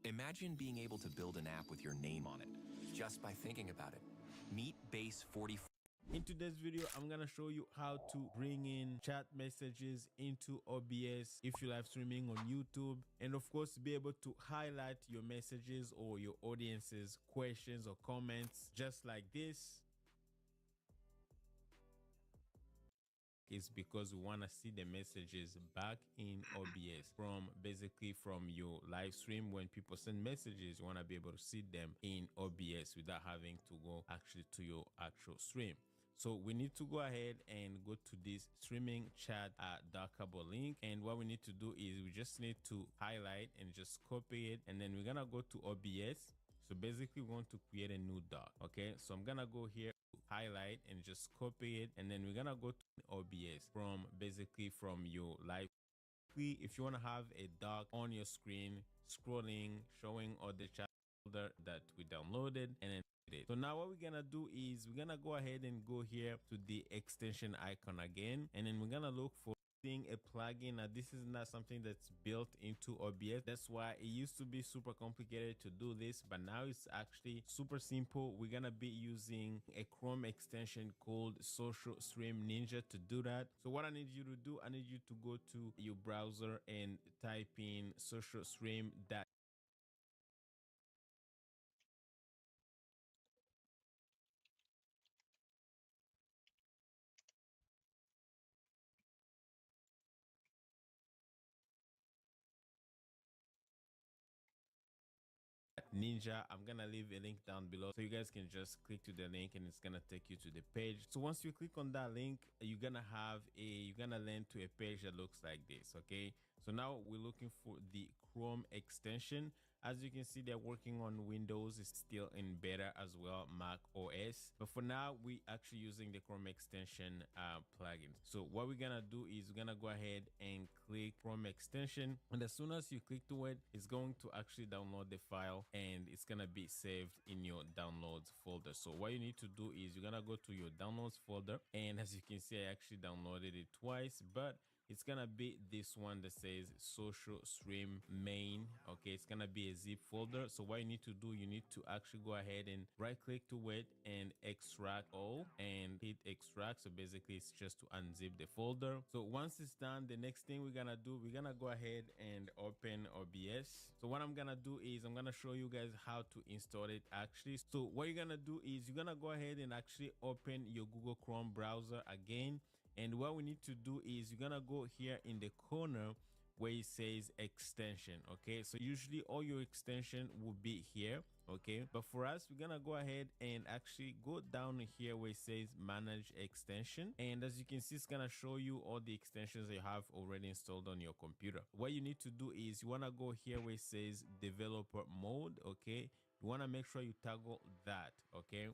Imagine being able to build an app with your name on it just by thinking about it. Meet Base 44. In today's video, I'm gonna show you how to bring in chat messages into OBS if you're live streaming on YouTube, and of course be able to highlight your messages or your audience's questions or comments just like this. Is because we want to see the messages back in OBS from your live stream. When people send messages, you want to be able to see them in OBS without having to go actually to your actual stream. So we need to go ahead and go to this streaming chat dockable link, and what we need to do is we just need to highlight and just copy it, and then we're gonna go to OBS. So basically we want to create a new doc. Okay, so I'm gonna go here, highlight and just copy it, and then we're gonna go to OBS from your live. If you want to have a doc on your screen scrolling, showing all the chat folder that we downloaded, and then it. So now what we're gonna do is we're gonna go ahead and go here to the extension icon again, and then we're gonna look for a plugin. Now this is not something that's built into OBS. That's why it used to be super complicated to do this, but now it's actually super simple. We're gonna be using a Chrome extension called Social Stream Ninja to do that. So what I need you to do, I need you to go to your browser and type in social stream Ninja. I'm gonna leave a link down below so you guys can just click to the link and it's gonna take you to the page. So once you click on that link, you're gonna land to a page that looks like this. Okay, so now we're looking for the Chrome extension. As you can see, they're working on Windows. It's still in beta as well, Mac OS, but for now we actually using the Chrome extension plugins. So what we're gonna do is we're gonna go ahead and click Chrome extension, and as soon as you click to it, it's going to actually download the file and it's gonna be saved in your downloads folder. So what you need to do is you're gonna go to your downloads folder, and as you can see, I actually downloaded it twice, but it's gonna be this one that says social stream main. Okay, it's gonna be a zip folder. So what you need to do, you need to actually go ahead and right click to it and extract all and hit extract. So basically it's just to unzip the folder. So once it's done, the next thing we're gonna do, we're gonna go ahead and open OBS. So what I'm gonna do is I'm gonna show you guys how to install it actually. So what you're gonna do is you're gonna go ahead and actually open your Google Chrome browser again, and what we need to do is you're gonna go here in the corner where it says extension. Okay, so usually all your extension will be here. Okay, but for us, we're gonna go ahead and actually go down here where it says manage extension, and as you can see, it's gonna show you all the extensions that you have already installed on your computer. What you need to do is you want to go here where it says developer mode. Okay, you want to make sure you toggle that. Okay,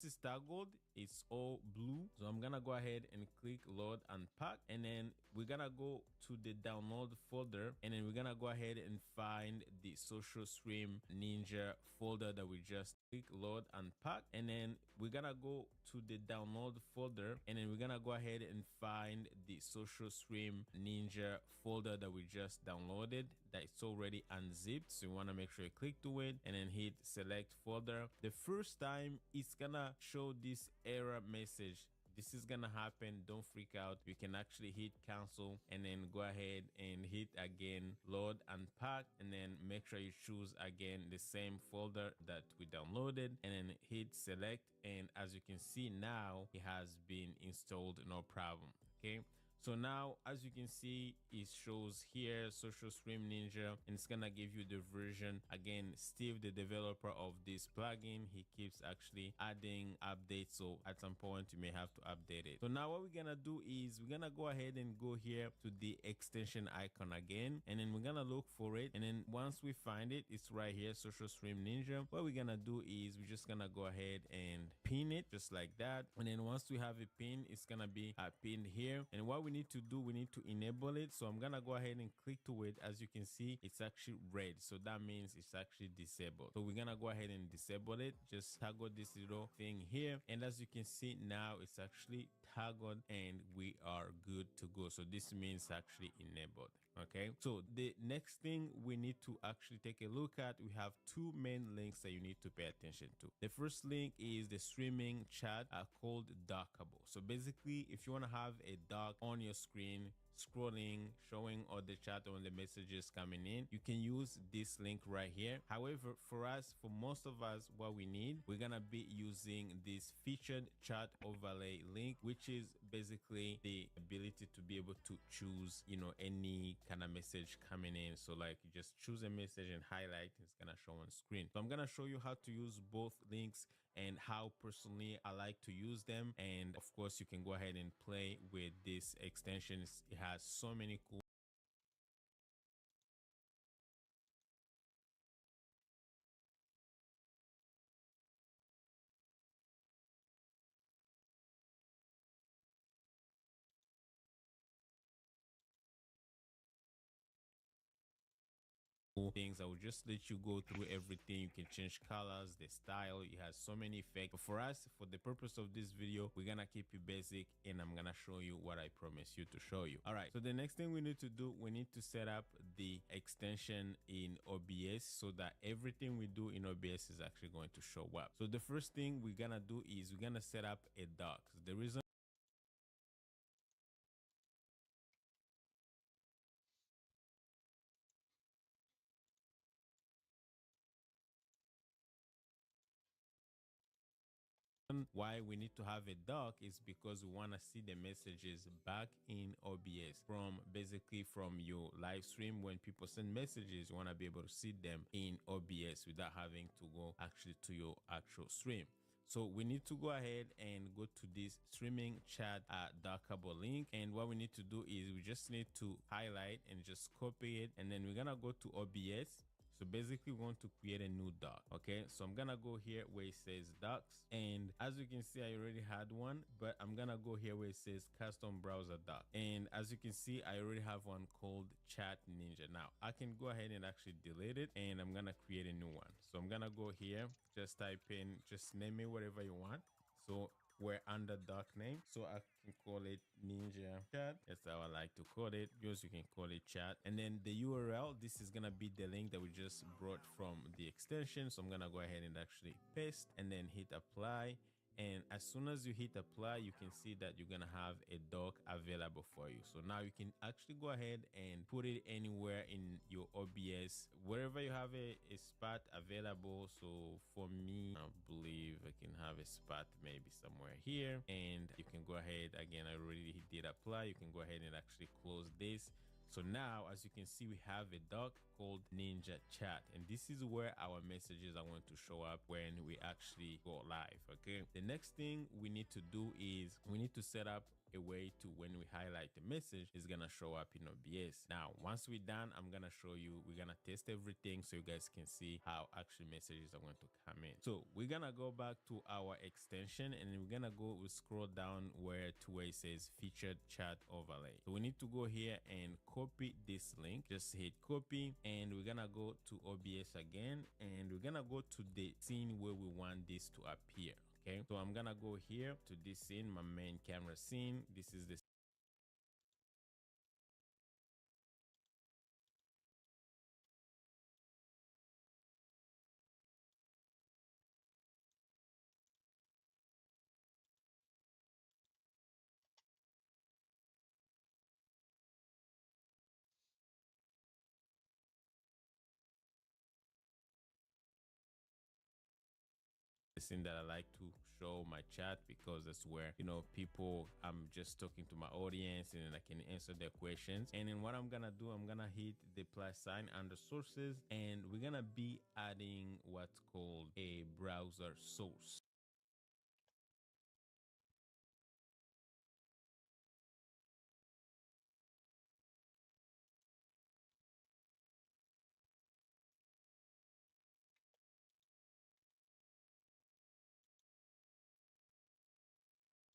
is toggled, it's all blue. So I'm gonna go ahead and click load unpack, and then we're gonna go to the download folder, and then we're gonna go ahead and find the social stream ninja folder that we just click load unpack, and then we're gonna go to the download folder, and then we're gonna go ahead and find the social stream ninja folder that we just downloaded that it's already unzipped. So you want to make sure you click to it and then hit select folder. The first time it's gonna show this error message. This is gonna happen, don't freak out. You can actually hit cancel and then go ahead and hit again load unpack, and then make sure you choose again the same folder that we downloaded, and then hit select, and as you can see now it has been installed, no problem. Okay, So now, as you can see, it shows here Social Stream Ninja, and it's gonna give you the version. Again, Steve, the developer of this plugin, he keeps actually adding updates, so at some point you may have to update it. So now what we're gonna do is we're gonna go ahead and go here to the extension icon again, and then we're gonna look for it, and then once we find it, it's right here, Social Stream Ninja. What we're gonna do is we're just gonna go ahead and pin it just like that, and then once we have a pin, it's gonna be pinned here. And what we need to do, we need to enable it. So I'm gonna go ahead and click to it. As you can see, it's actually red, so that means it's actually disabled. So we're gonna go ahead and disable it. Just toggle this little thing here, and as you can see now, it's actually toggled and we are good to go. So this means actually enabled. Okay, so the next thing we need to actually take a look at, we have two main links that you need to pay attention to. The first link is the streaming chat called dockable. So basically, if you want to have a dock on your screen scrolling, showing all the chat or the messages coming in, you can use this link right here. However, for us, for most of us, what we need, we're gonna be using this featured chat overlay link, which is basically the ability to be able to choose, you know, any kind of message coming in. So like you just choose a message and highlight, it's gonna show on screen. So I'm gonna show you how to use both links and how personally I like to use them. And of course, you can go ahead and play with this extension. It has so many cool things. I will just let you go through everything. You can change colors, the style, it has so many effects. But for us, for the purpose of this video, we're gonna keep it basic, and I'm gonna show you what I promised you to show you. All right, so the next thing we need to do, we need to set up the extension in OBS so that everything we do in OBS is actually going to show up. So the first thing we're gonna do is we're gonna set up a dock. So the reason why we need to have a dock is because we want to see the messages back in OBS from basically from your live stream. When people send messages, you want to be able to see them in OBS without having to go actually to your actual stream. So we need to go ahead and go to this streaming chat dockable link, and what we need to do is we just need to highlight and just copy it, and then we're gonna go to OBS. So basically we want to create a new dock. Okay, so I'm gonna go here where it says docs, and as you can see, I already had one, but I'm gonna go here where it says custom browser dock, and as you can see, I already have one called Chat Ninja. Now I can go ahead and actually delete it, and I'm gonna create a new one. So I'm gonna go here, just type in, just name it whatever you want. So we're under doc name, so I can call it Ninja Chat. That's how I like to call it. Yours, you can call it Chat. And then the URL, this is gonna be the link that we just brought from the extension. So I'm gonna go ahead and actually paste and then hit apply. And as soon as you hit apply, you can see that you're gonna have a dock available for you. So now you can actually go ahead and put it anywhere in your OBS, wherever you have a spot available. So for me, I believe I can have a spot maybe somewhere here, and you can go ahead again. I already did apply. You can go ahead and actually close this. So now, as you can see, we have a dock called Ninja Chat, and this is where our messages are going to show up when we actually go live. Okay, the next thing we need to do is we need to set up a way to, when we highlight the message, is gonna show up in OBS. Now once we're done, I'm gonna show you, we're gonna test everything so you guys can see how actually messages are going to come in. So we're gonna go back to our extension, and we're gonna go, we scroll down where it says featured chat overlay. So we need to go here and copy this link. Just hit copy, and we're gonna go to OBS again, and we're gonna go to the scene where we want this to appear. Okay, so I'm gonna go here to this scene, my main camera scene. This is the thing that I like to show my chat, because that's where, you know, people, I'm just talking to my audience and then I can answer their questions. And then what I'm gonna do, I'm gonna hit the plus sign under sources, and we're gonna be adding what's called a browser source.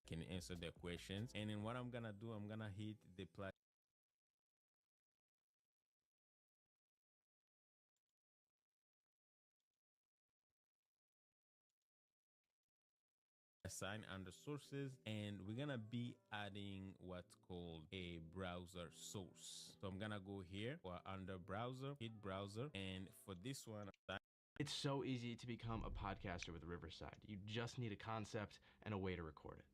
Can answer their questions. And then what I'm gonna do, I'm gonna hit the plus sign under sources, and we're gonna be adding what's called a browser source. So I'm gonna go here or under browser, hit browser, and for this one, it's so easy to become a podcaster with Riverside. You just need a concept and a way to record it.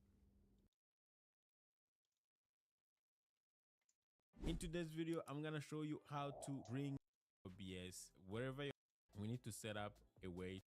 in today's video, I'm gonna show you how to bring OBS wherever we need to set up a way.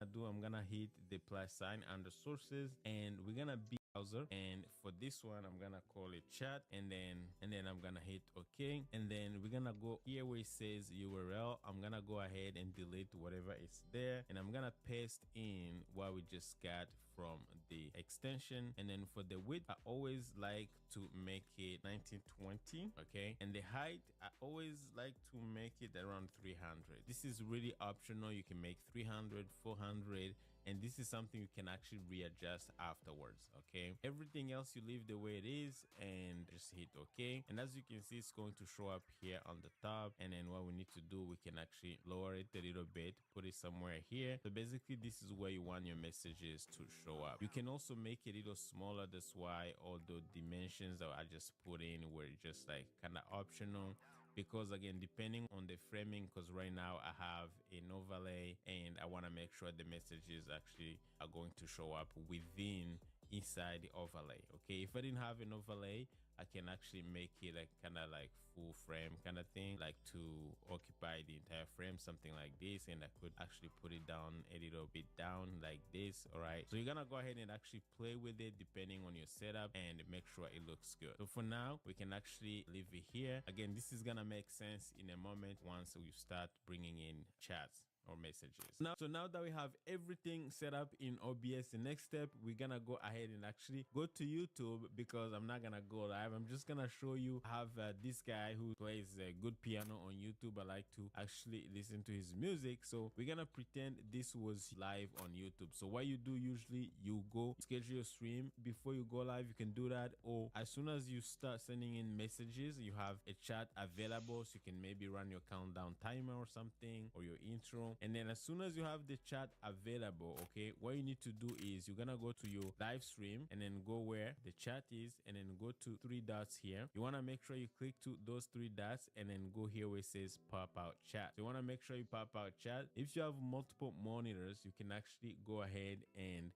I'm gonna hit the plus sign under sources, and we're gonna be browser, and for this one I'm gonna call it chat, and then I'm gonna hit OK, and then we're gonna go here where it says URL. I'm gonna go ahead and delete whatever is there, and I'm gonna paste in what we just got from the extension. And then for the width, I always like to make it 1920, okay, and the height, I always like to make it around 300. This is really optional. You can make 300, 400, and this is something you can actually readjust afterwards. Okay, everything else you leave the way it is and just hit OK, and as you can see, it's going to show up here on the top. And then what we need to do, we can actually lower it a little bit, put it somewhere here. So basically this is where you want your messages to show up. You can also make it a little smaller. That's why all the dimensions that I just put in were just like kind of optional, because again, depending on the framing, because right now I have an overlay and I want to make sure the messages actually are going to show up within inside the overlay. Okay, if I didn't have an overlay, I can actually make it like kind of like full frame kind of thing, like to occupy the entire frame, something like this, and I could actually put it down a little bit down like this. All right, so you're gonna go ahead and actually play with it depending on your setup and make sure it looks good. So for now, we can actually leave it here. Again, this is gonna make sense in a moment once we start bringing in chats or messages. Now that we have everything set up in OBS, the next step, we're gonna go ahead and actually go to YouTube, because I'm not gonna go live. I'm just gonna show you. I have this guy who plays good piano on YouTube. I like to actually listen to his music, so we're gonna pretend this was live on YouTube. So what you do, usually you go schedule your stream before you go live. You can do that, or as soon as you start sending in messages, you have a chat available, so you can maybe run your countdown timer or something, or your intro. And then as soon as you have the chat available, okay, what you need to do is you're gonna go to your live stream and then go where the chat is, and then go to three dots here. You want to make sure you click to those three dots and then go here where it says pop out chat. So you want to make sure you pop out chat. If you have multiple monitors, you can actually go ahead and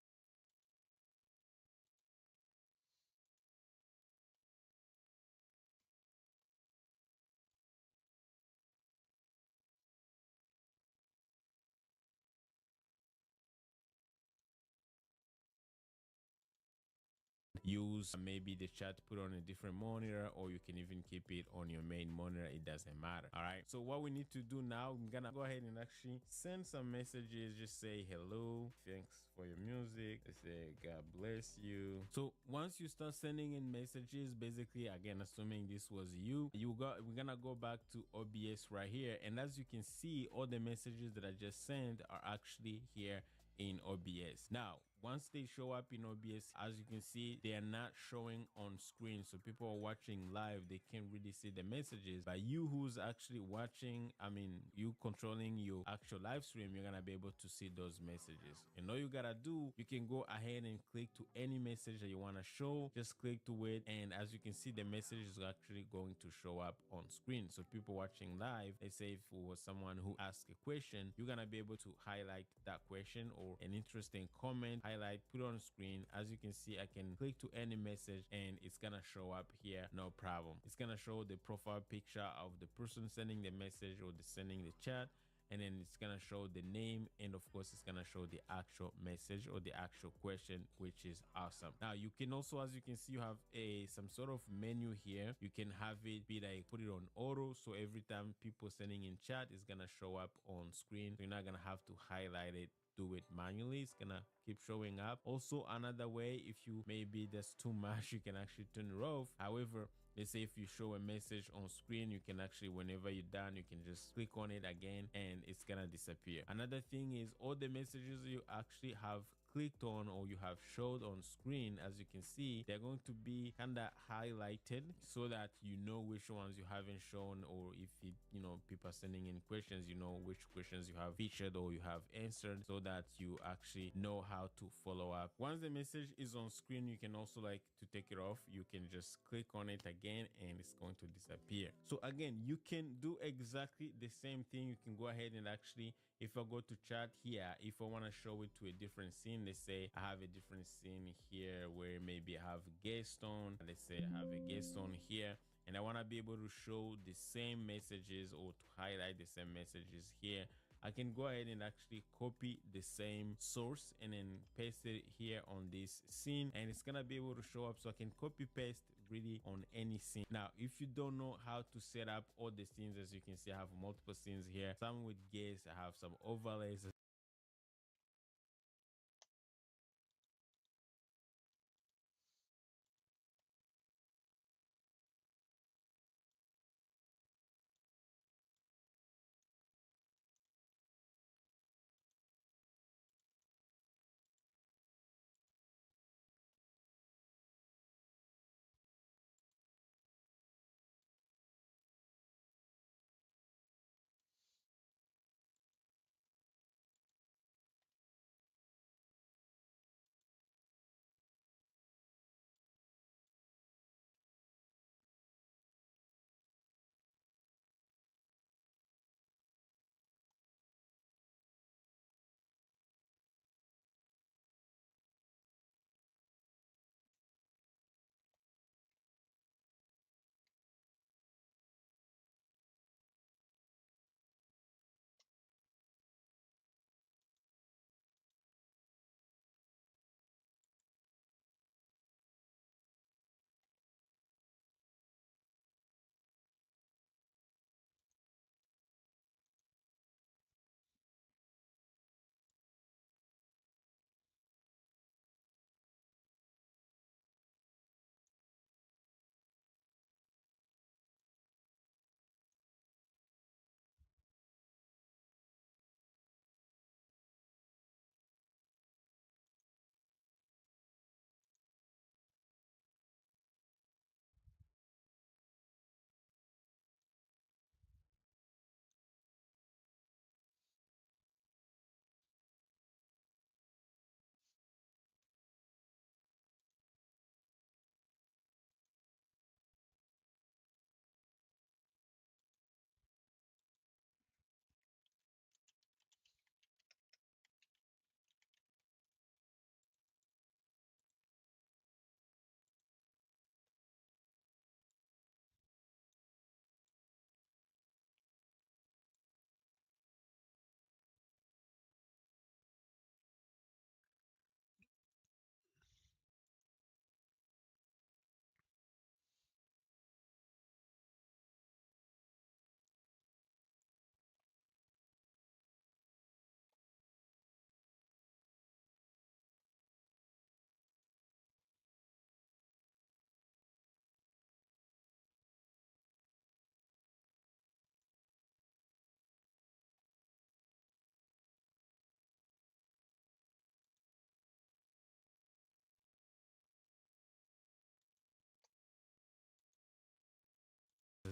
use maybe the chat, put on a different monitor, or you can even keep it on your main monitor. It doesn't matter. All right, so what we need to do now, I'm gonna go ahead and actually send some messages. Just say hello, thanks for your music, say God bless you. So once you start sending in messages, basically, again, assuming this was we're gonna go back to OBS right here, and as you can see, all the messages that I just sent are actually here in OBS. Now, once they show up in OBS, as you can see, they are not showing on screen. So people are watching live, they can't really see the messages. But you who's actually watching, I mean, you controlling your actual live stream, you're gonna be able to see those messages. And all you gotta do, you can go ahead and click to any message that you wanna show. Just click to it, and as you can see, the message is actually going to show up on screen. So people watching live, let's say if it was someone who asked a question, you're gonna be able to highlight that question or an interesting comment, highlight, put on screen. As you can see, I can click to any message and it's gonna show up here, no problem. It's gonna show the profile picture of the person sending the message or the sending the chat, and then it's gonna show the name, and of course it's gonna show the actual message or the actual question, which is awesome. Now you can also, as you can see, you have a some sort of menu here. You can have it be like put it on auto, so every time people sending in chat is gonna show up on screen, so you're not gonna have to highlight it, do it manually. It's gonna keep showing up. Also, another way, if you maybe there's too much, you can actually turn it off. However, let's say if you show a message on screen, you can actually, whenever you're done, you can just click on it again and it's gonna disappear. Another thing is all the messages you actually have clicked on or you have showed on screen, as you can see, they're going to be kind of highlighted so that you know which ones you haven't shown, or if it, people are sending in questions, you know which questions you have featured or you have answered, so that you actually know how to follow up. Once the message is on screen, you can also, like, to take it off, you can just click on it again and it's going to disappear. So again, you can do exactly the same thing. You can go ahead and actually, if I go to chat here, if I want to show it to a different scene, let's say I have a different scene here where maybe I have a guest on, let's say I have a guest on here, and I want to be able to show the same messages or to highlight the same messages here, I can go ahead and actually copy the same source and then paste it here on this scene, and it's gonna be able to show up. So I can copy paste really on any scene. Now, if you don't know how to set up all the scenes, as you can see, I have multiple scenes here, some with guests, I have some overlays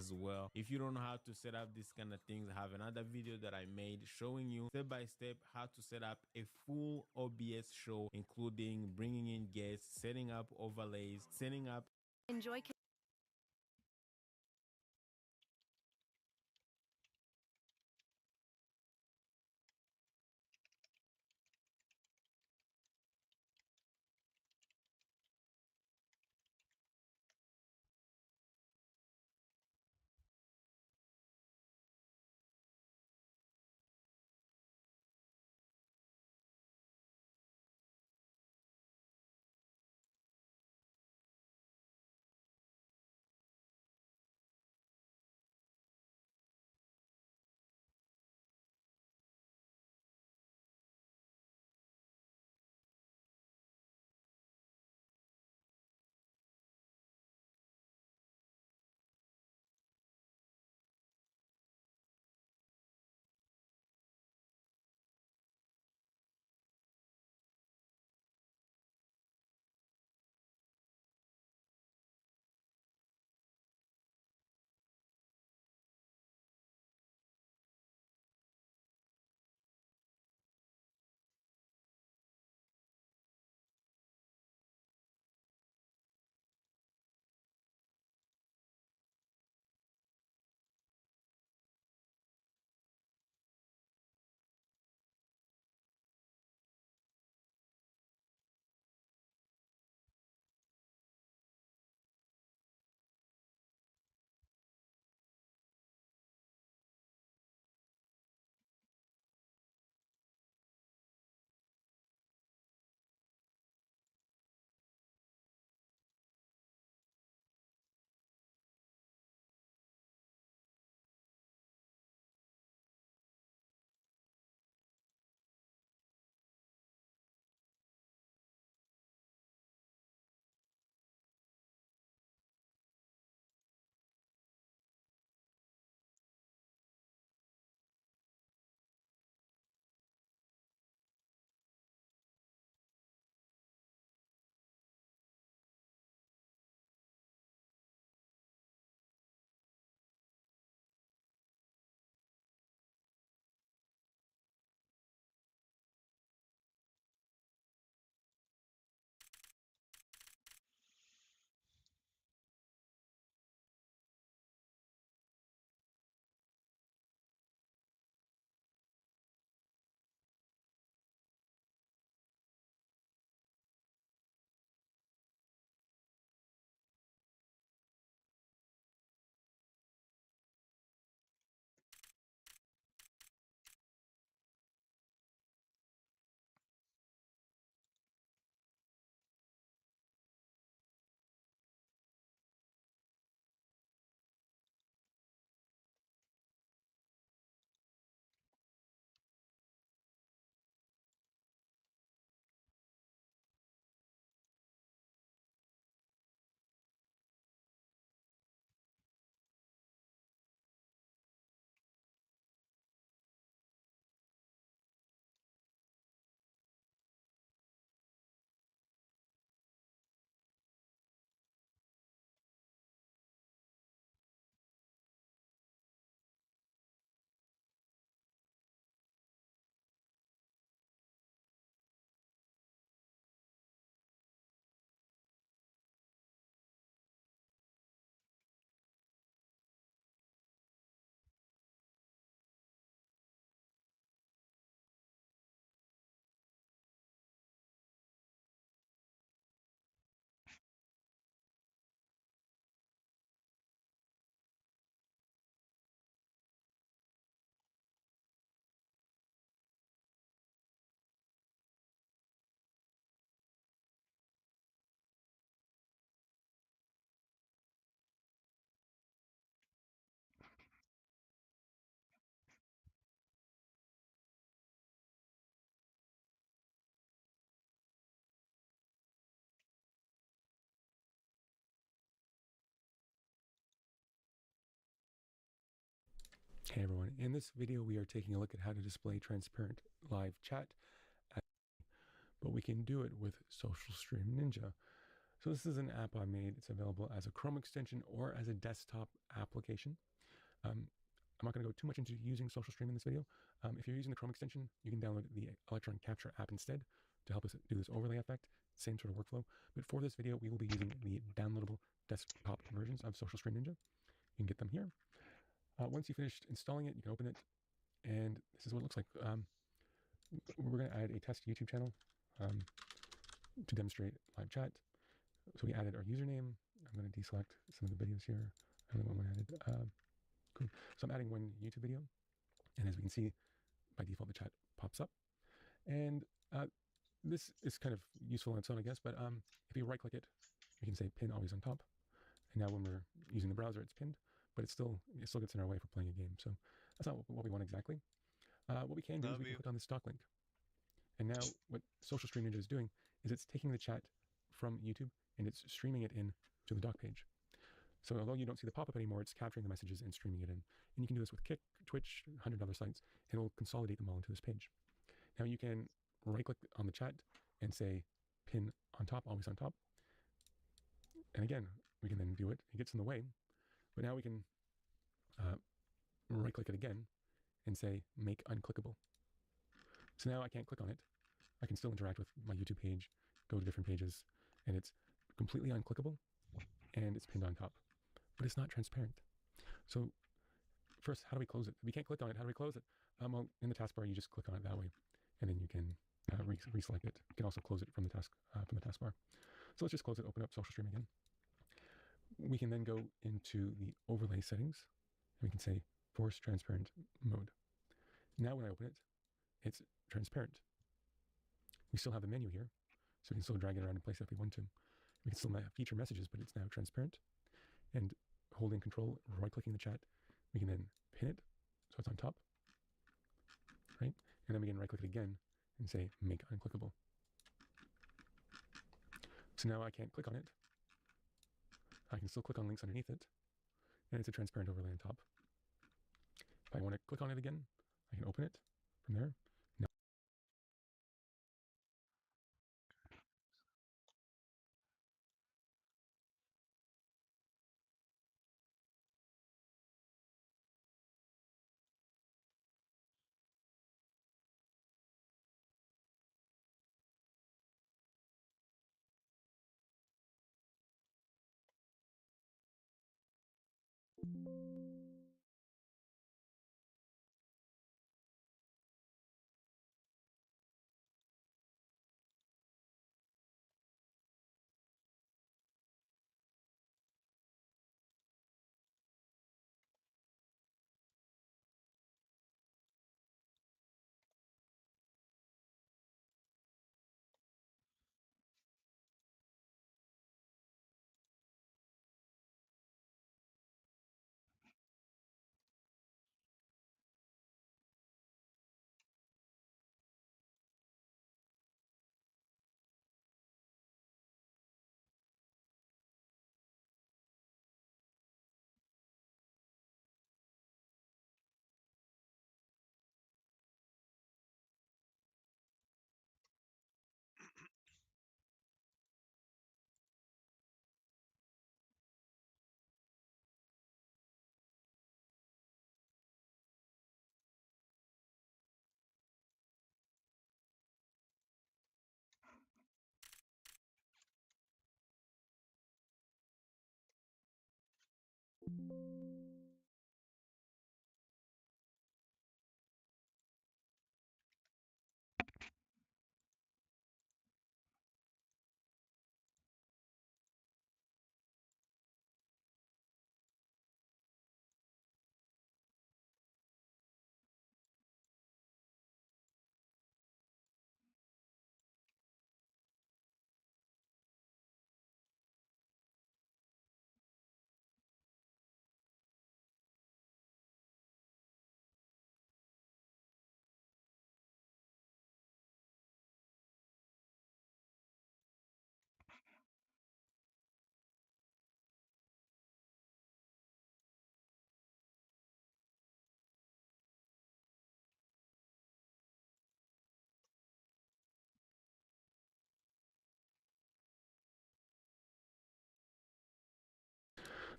as well. If you don't know how to set up these kind of things, I have another video that I made showing you step by step how to set up a full OBS show, including bringing in guests, setting up overlays, setting up Enjoy Hey everyone, in this video we are taking a look at how to display transparent live chat, but we can do it with Social Stream Ninja. So this is an app I made. It's available as a Chrome extension or as a desktop application. I'm not going to go too much into using Social Stream in this video. If you're using the Chrome extension, you can download the Electron Capture app instead to help us do this overlay effect. Same sort of workflow. But for this video, we will be using the downloadable desktop versions of Social Stream Ninja. You can get them here. Once you finished installing it, you can open it, and this is what it looks like. We're going to add a test YouTube channel to demonstrate live chat. So we added our username. I'm going to deselect some of the videos here. I don't know what one added. Cool. So I'm adding one YouTube video, and as we can see, by default the chat pops up. And this is kind of useful on its own, I guess. But if you right-click it, we can say pin always on top. And now when we're using the browser, it's pinned, but it still gets in our way for playing a game. So that's not what we want exactly. What we can do is we can click on the stock link. And now what Social Stream Ninja is doing is it's taking the chat from YouTube and it's streaming it in to the doc page. So although you don't see the pop-up anymore, it's capturing the messages and streaming it in. And you can do this with Kick, Twitch, 100 other sites, and it will consolidate them all into this page. Now you can right-click on the chat and say pin on top, always on top. And again, we can then do it. It gets in the way, but now we can right-click it again and say make unclickable. So now I can't click on it. I can still interact with my YouTube page, go to different pages, and it's completely unclickable, and it's pinned on top. But it's not transparent. So first, how do we close it? If we can't click on it, how do we close it? Well, in the taskbar, you just click on it that way, and then you can reselect it. You can also close it from the taskbar. So let's just close it, open up Social Stream again. We can then go into the overlay settings, and we can say force transparent mode. Now when I open it, it's transparent. We still have the menu here, so we can still drag it around and place it if we want to. We can still feature messages, but it's now transparent. And holding control, right-clicking the chat, we can then pin it so it's on top, right? And then we can right-click it again and say make unclickable. So now I can't click on it. I can still click on links underneath it, and it's a transparent overlay on top. If I want to click on it again, I can open it from there. Now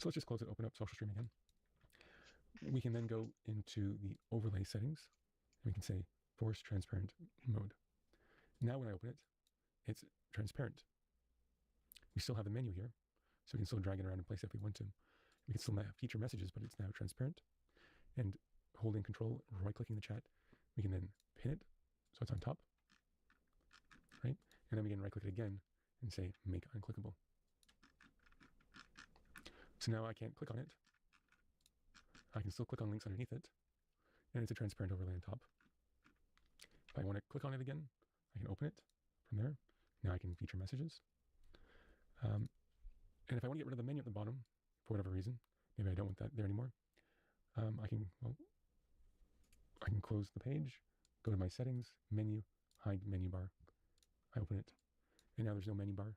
So let's just close it, open up Social Stream again. We can then go into the overlay settings, and we can say force transparent mode. Now when I open it, it's transparent. We still have the menu here, so we can still drag it around in place if we want to. We can still feature messages, but it's now transparent. And holding control, right-clicking the chat, we can then pin it so it's on top, right? And then we can right-click it again and say make unclickable. So now I can't click on it. I can still click on links underneath it, and it's a transparent overlay on top. If I want to click on it again, I can open it from there. Now I can feature messages. And if I want to get rid of the menu at the bottom, for whatever reason, maybe I don't want that there anymore, I can close the page, go to my settings, menu, hide menu bar. I open it, and now there's no menu bar.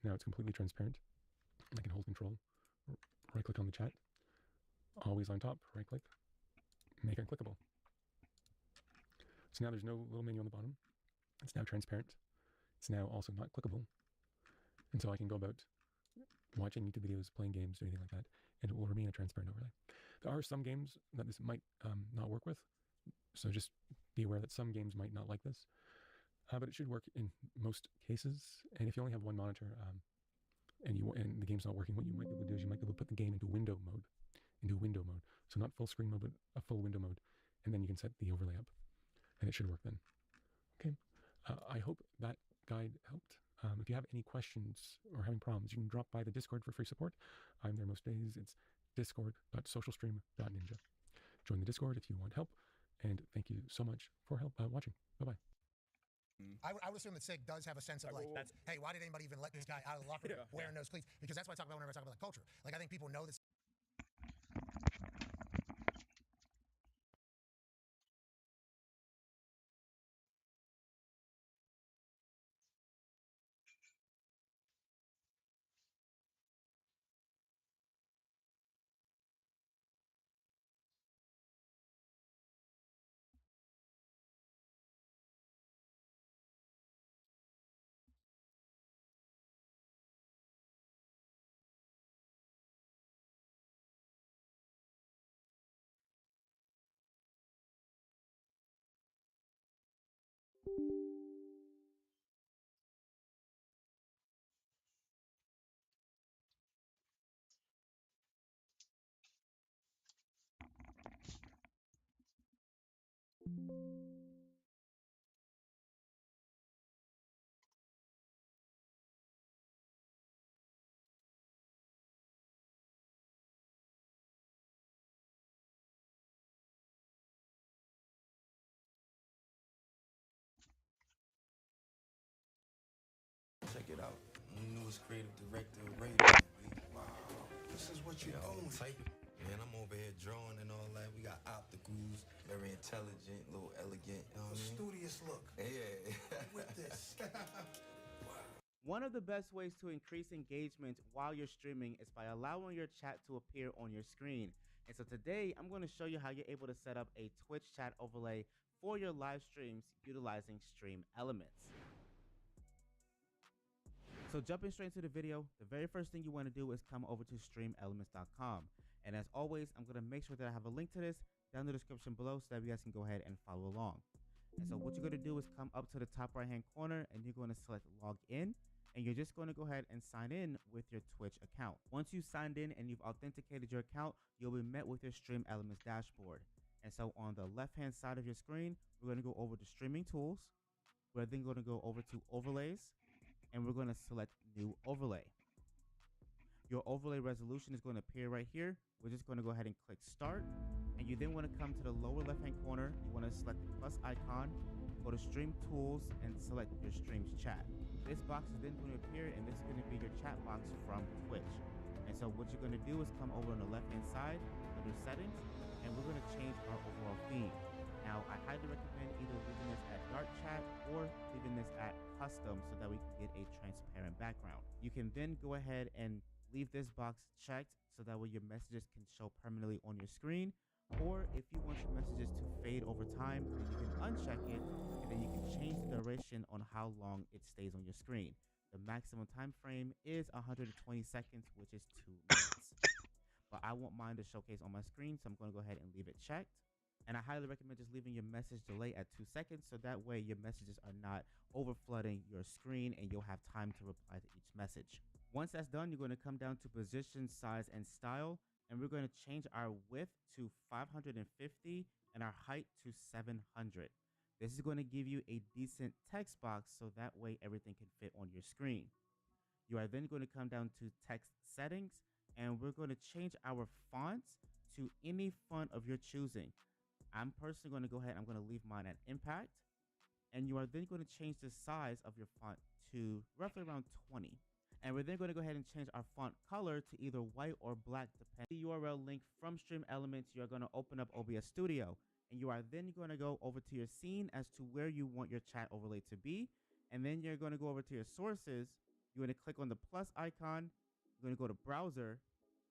Now it's completely transparent. I can hold control, right-click on the chat, always on top, right-click, make unclickable. So now there's no little menu on the bottom. It's now transparent. It's now also not clickable. And so I can go about watching YouTube videos, playing games, anything like that, and it will remain a transparent overlay. There are some games that this might not work with, so just be aware that some games might not like this, but it should work in most cases. And if you only have one monitor and the game's not working, what you might be able to do is you might be able to put the game into window mode. So not full screen mode, but a full window mode, and then you can set the overlay up, and it should work then. Okay, I hope that guide helped. If you have any questions or having problems, you can drop by the Discord for free support. I'm there most days. It's discord.socialstream.ninja. Join the Discord if you want help, and thank you so much for watching. Bye-bye. I would assume that SIG does have a sense of like, hey, why did anybody even let this guy out of the locker room wearing those cleats? Because that's what I talk about whenever I talk about like culture. Like, I think people know this. Check it out. Newest creative director of radio. Wow. This is what you own. Man, I'm over here drawing and all that. We got opticals, very intelligent, a little elegant. You know what I mean? Studious look. Yeah. With this. One of the best ways to increase engagement while you're streaming is by allowing your chat to appear on your screen. And so today, I'm going to show you how you're able to set up a Twitch chat overlay for your live streams utilizing Stream Elements. So jumping straight into the video, the very first thing you want to do is come over to streamelements.com. And as always, I'm going to make sure that I have a link to this down in the description below so that you guys can go ahead and follow along. And so what you're going to do is come up to the top right hand corner and you're going to select log in. And you're just going to go ahead and sign in with your Twitch account. Once you've signed in and you've authenticated your account, you'll be met with your Stream Elements dashboard. And so on the left-hand side of your screen, we're going to go over to Streaming Tools. We're then going to go over to Overlays, and we're going to select New Overlay. Your overlay resolution is going to appear right here. We're just going to go ahead and click Start. And you then want to come to the lower left-hand corner. You want to select the plus icon, go to Stream Tools, and select your Streams Chat. This box is then going to appear, and this is going to be your chat box from Twitch. And so what you're going to do is come over on the left-hand side under Settings, and we're going to change our overall theme. Now, I highly recommend either leaving this at Dark Chat or leaving this at Custom so that we can get a transparent background. You can then go ahead and leave this box checked so that way your messages can show permanently on your screen. Or if you want your messages to fade over time, then you can uncheck it, and then you can change the duration on how long it stays on your screen. The maximum time frame is 120 seconds, which is 2 minutes. but I want mine to showcase on my screen, so I'm going to go ahead and leave it checked. And I highly recommend just leaving your message delay at 2 seconds, so that way your messages are not over flooding your screen and you'll have time to reply to each message. Once that's done, you're going to come down to position, size, and style, and we're going to change our width to 550 and our height to 700. This is going to give you a decent text box, so that way everything can fit on your screen. You are then going to come down to text settings, and we're going to change our fonts to any font of your choosing. I'm personally going to go ahead, I'm going to leave mine at impact, and you are then going to change the size of your font to roughly around 20. And we're then going to go ahead and change our font color to either white or black, depending on the URL link from Stream Elements. You're going to open up OBS Studio, and you are then going to go over to your scene as to where you want your chat overlay to be. And then you're going to go over to your sources. You're going to click on the plus icon. You're going to go to browser,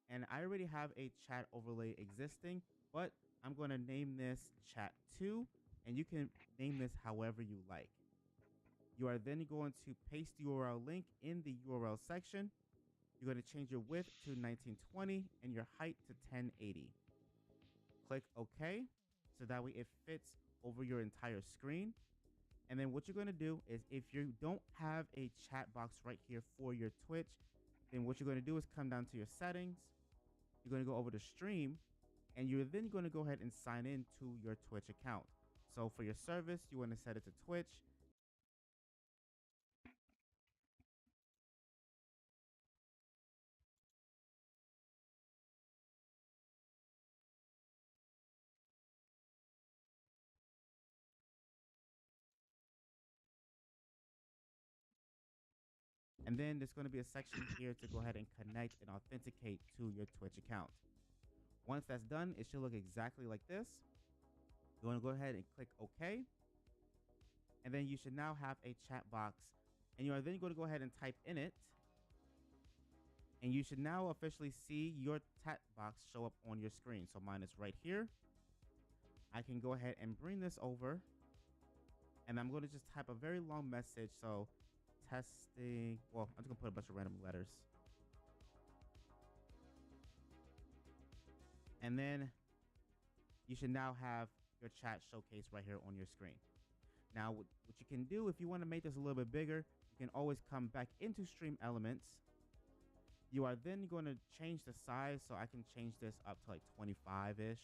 and I already have a chat overlay existing, but I'm going to name this chat 2, and you can name this however you like. You are then going to paste the URL link in the URL section. You're going to change your width to 1920 and your height to 1080. Click OK, so that way it fits over your entire screen. And then what you're going to do is, if you don't have a chat box right here for your Twitch, then what you're going to do is come down to your settings. You're going to go over to stream, and you're then going to go ahead and sign in to your Twitch account. So for your service, you want to set it to Twitch. And then there's going to be a section here to go ahead and connect and authenticate to your Twitch account. Once that's done, it should look exactly like this. You want to go ahead and click OK. And then you should now have a chat box. And you are then going to go ahead and type in it. And you should now officially see your chat box show up on your screen. So mine is right here. I can go ahead and bring this over. And I'm going to just type a very long message. So testing. Well, I'm just going to put a bunch of random letters. And then you should now have your chat showcase right here on your screen. Now, what you can do, if you want to make this a little bit bigger, you can always come back into Stream Elements. You are then going to change the size, so I can change this up to like 25-ish.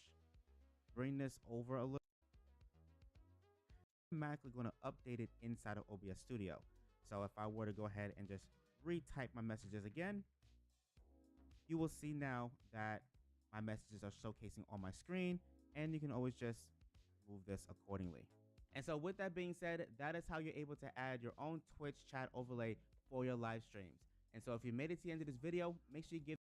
Bring this over a little. I'm automatically going to update it inside of OBS Studio. So if I were to go ahead and just retype my messages again, you will see now that my messages are showcasing on my screen, and you can always just move this accordingly. And so with that being said, that is how you're able to add your own Twitch chat overlay for your live streams. And so if you made it to the end of this video, make sure you give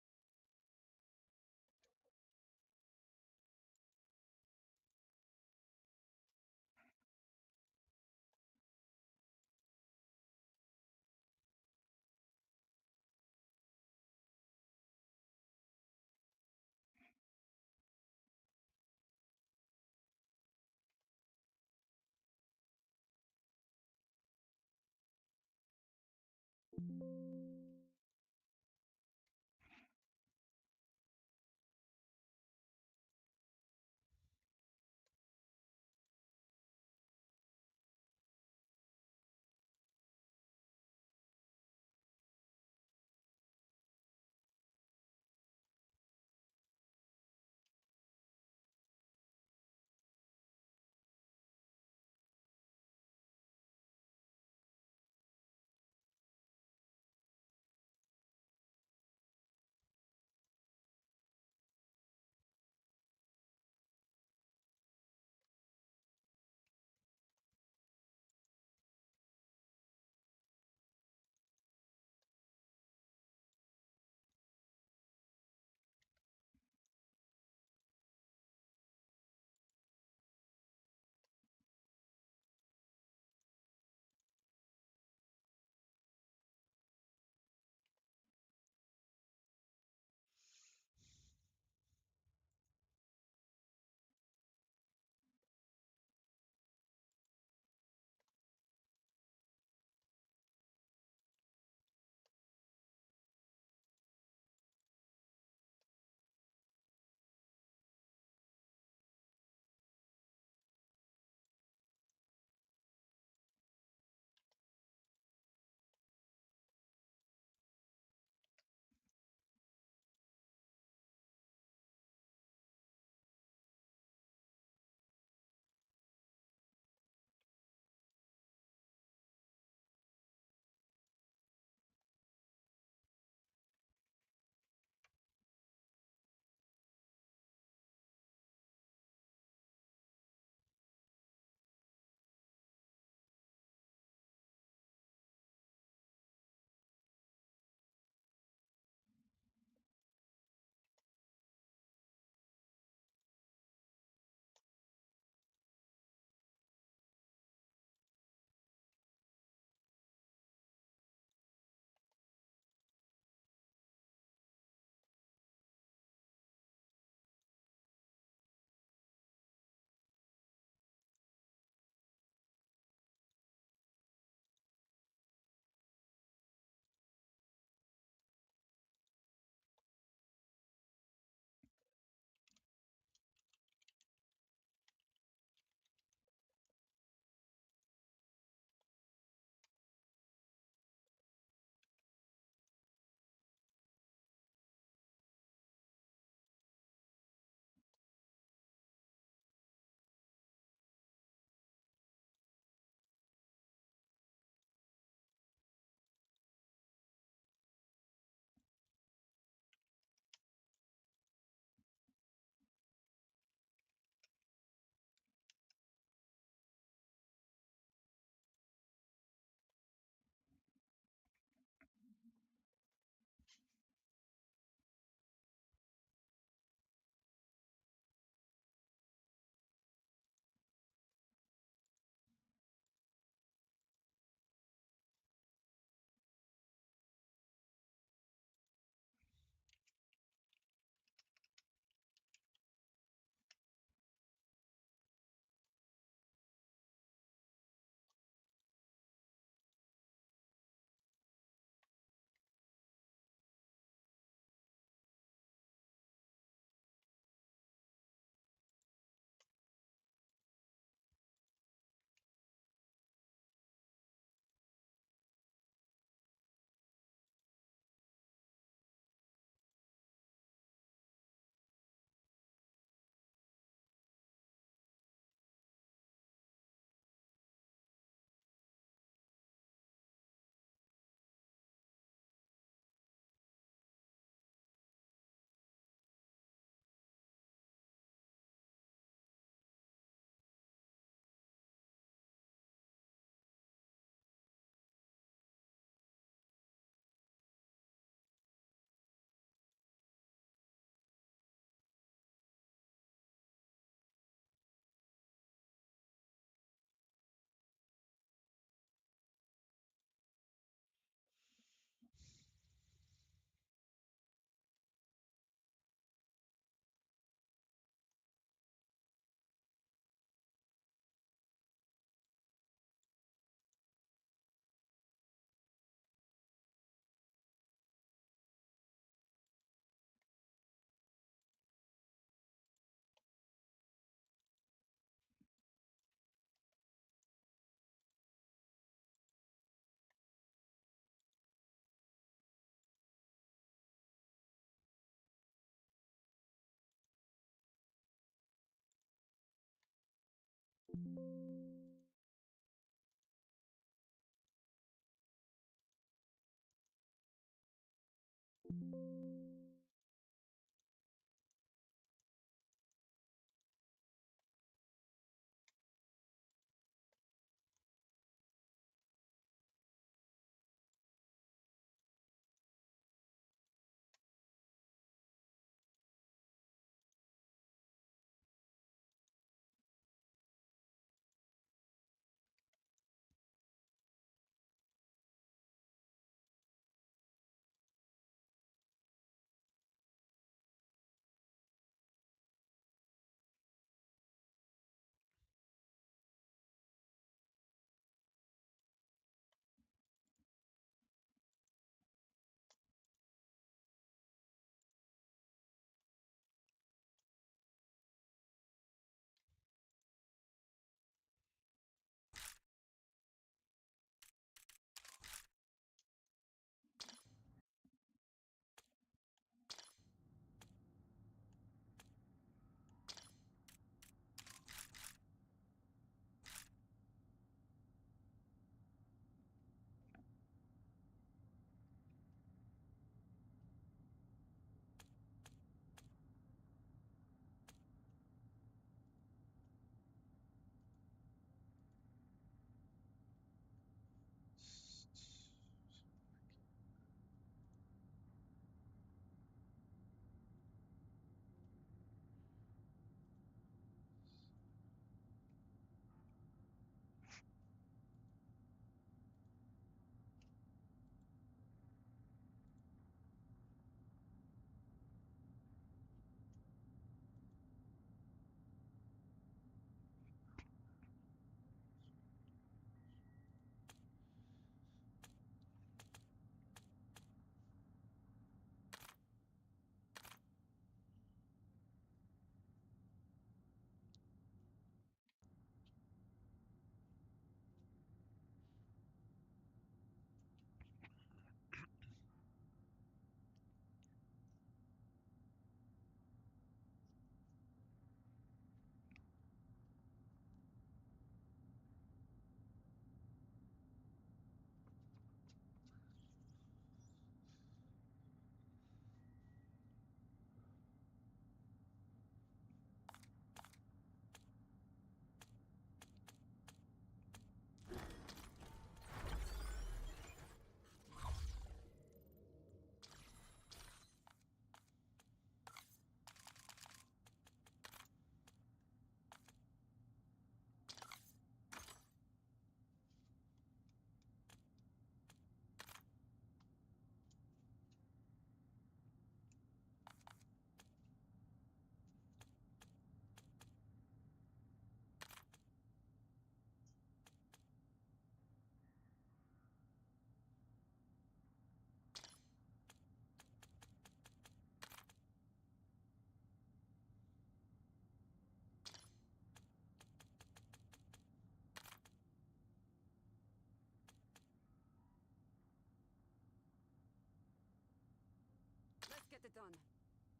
Get it done.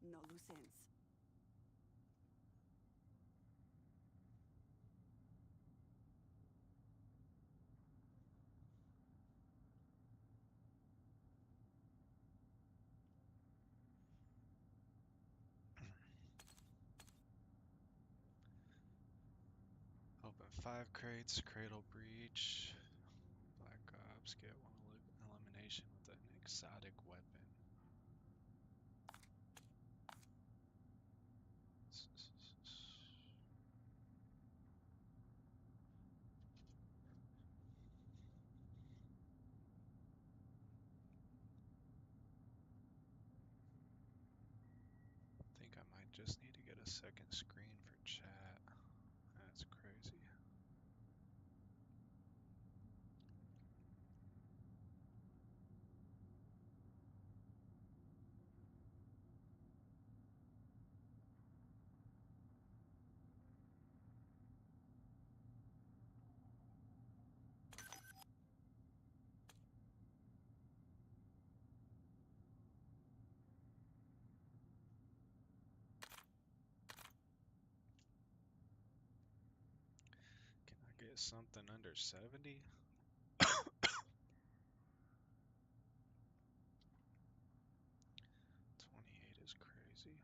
No loose ends. Open 5 crates, Cradle Breach. Black Ops, get 1 elimination with an exotic weapon. I think I might just need to get a second screen for chat. That's crazy. Can I get something under 70? 28 is crazy.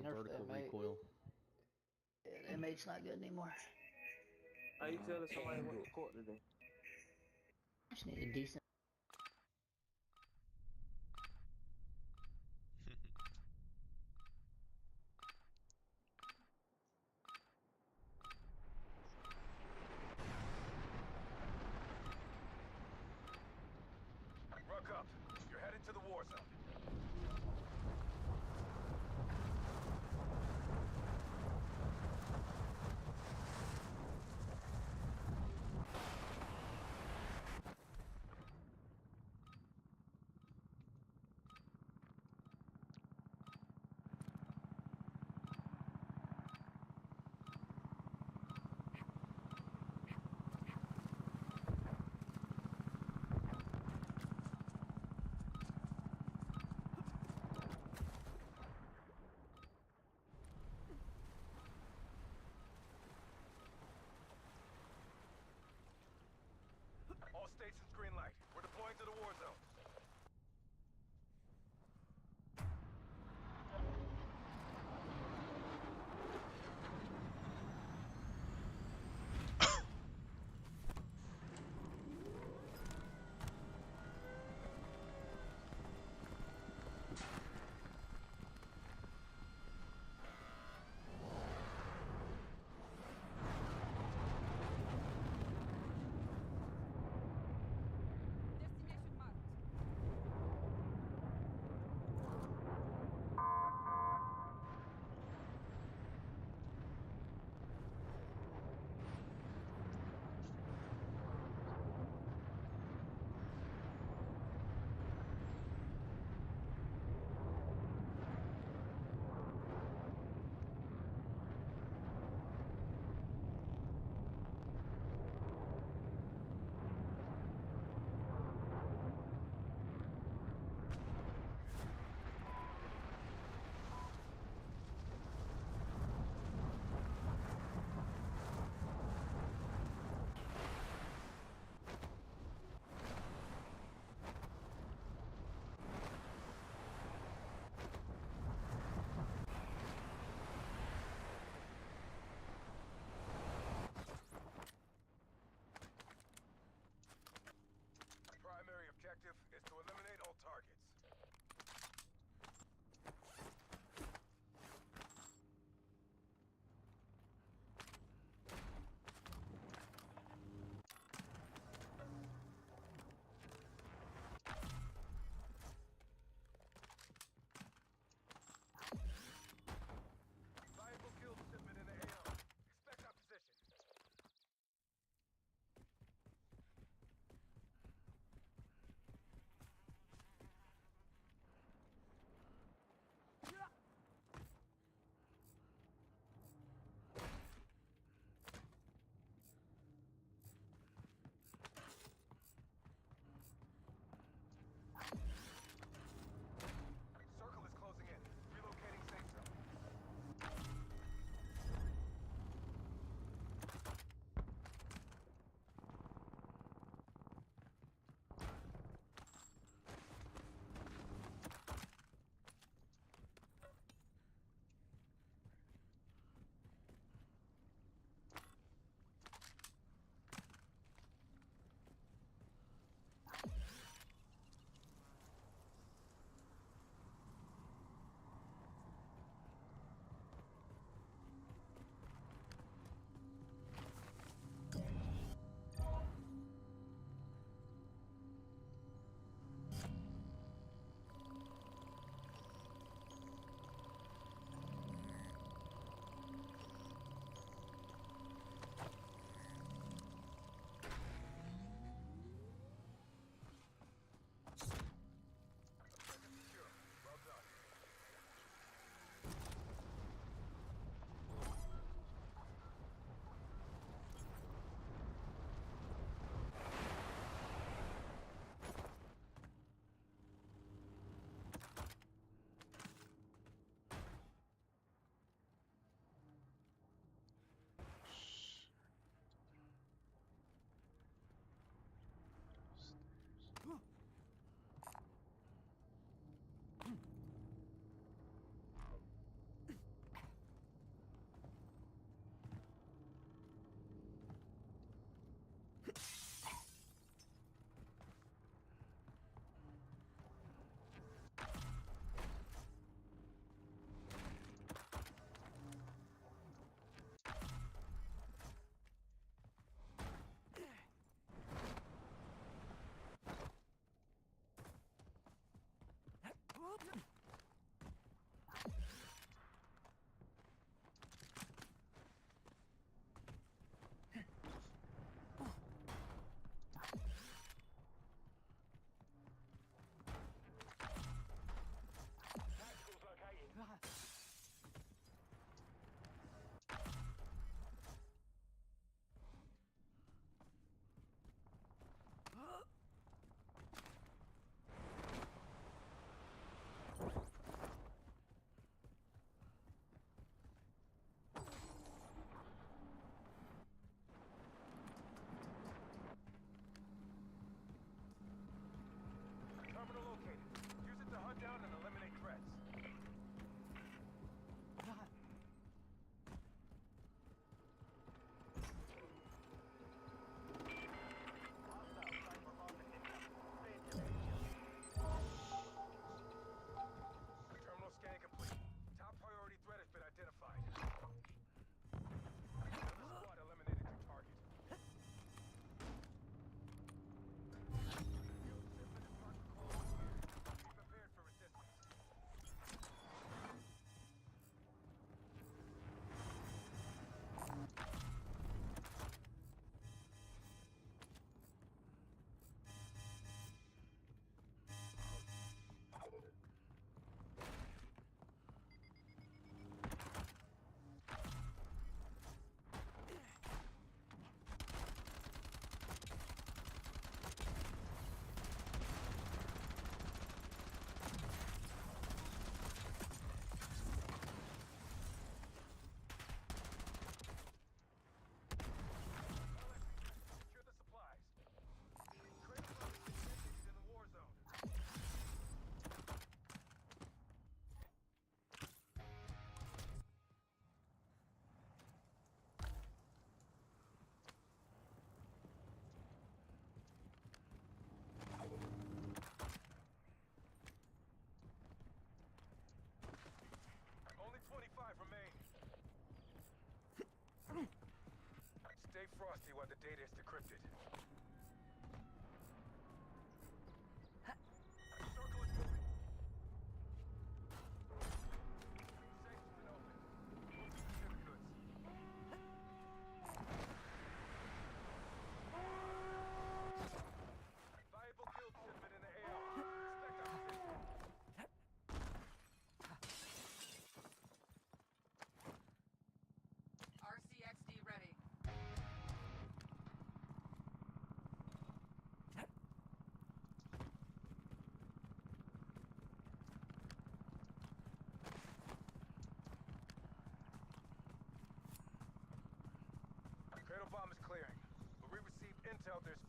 Vertical recoil. That mate's not good anymore. How you telling somebody went to court today? Just need a decent. Ruck up. You're headed to the war zone.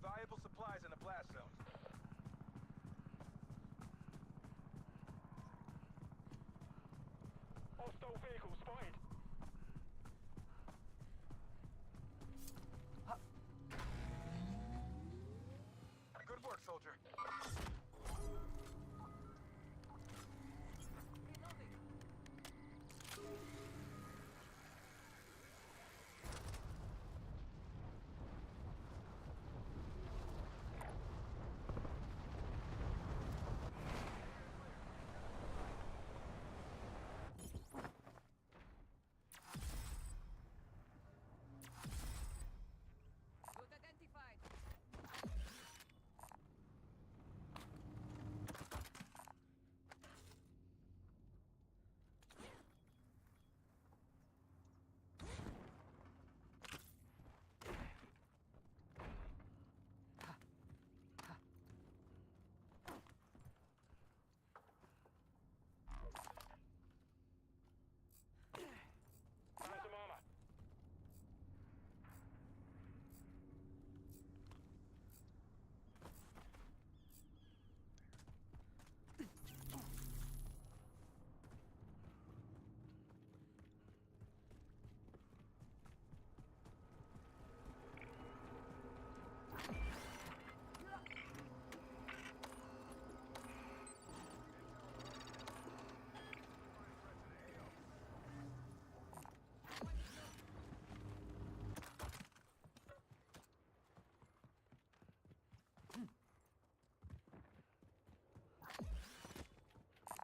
valuable supplies in the blast zone. Hostile vehicle spotted. Good work, soldier.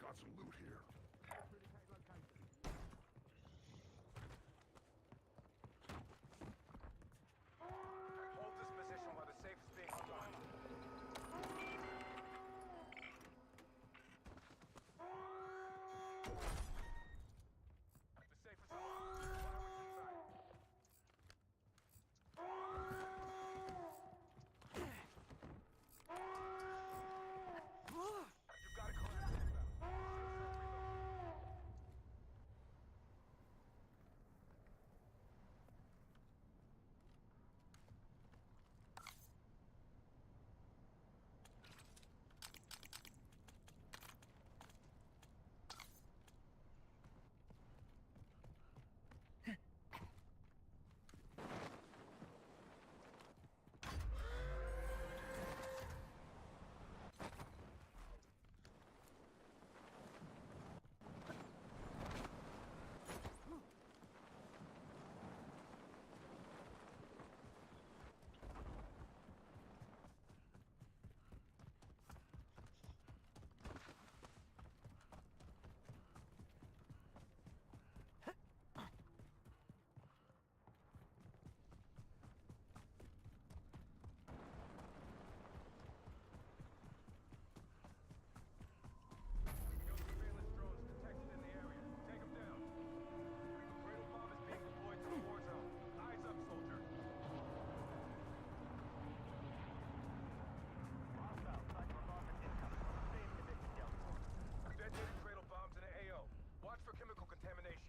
Got some loot here. Hold this position while the safe is being unlocked. The safe is unlocked. Fire what's inside. You've got a collapse inbound. Surveillance drones detected in the area. Take them down. Cradle bomb is being deployed to the war zone. Eyes up, soldier. Detonated cradle bombs in the AO. Watch for chemical contamination.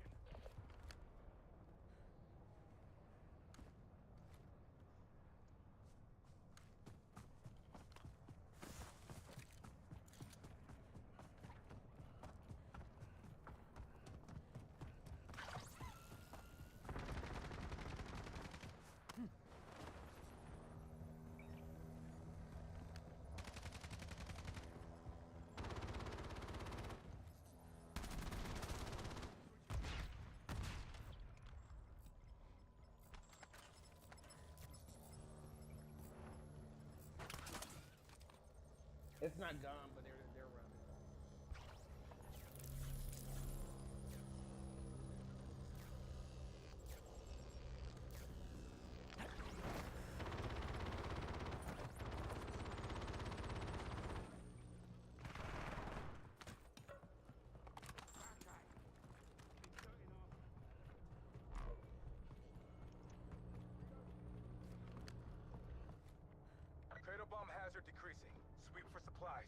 It's not gone, but they're around it. Cradle bomb hazard decreasing. Sweep for supplies.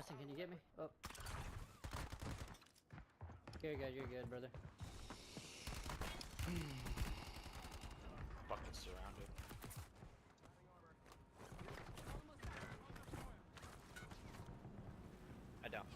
Weston, can you get me? Oh. You're good, brother. Fucking surrounded. I down.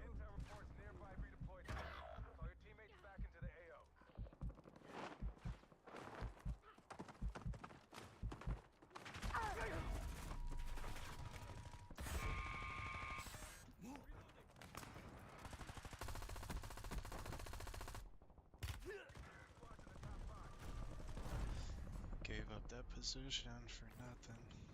Intel reports nearby redeployed targets. Call your teammates back into the AO. Gave up that position for nothing.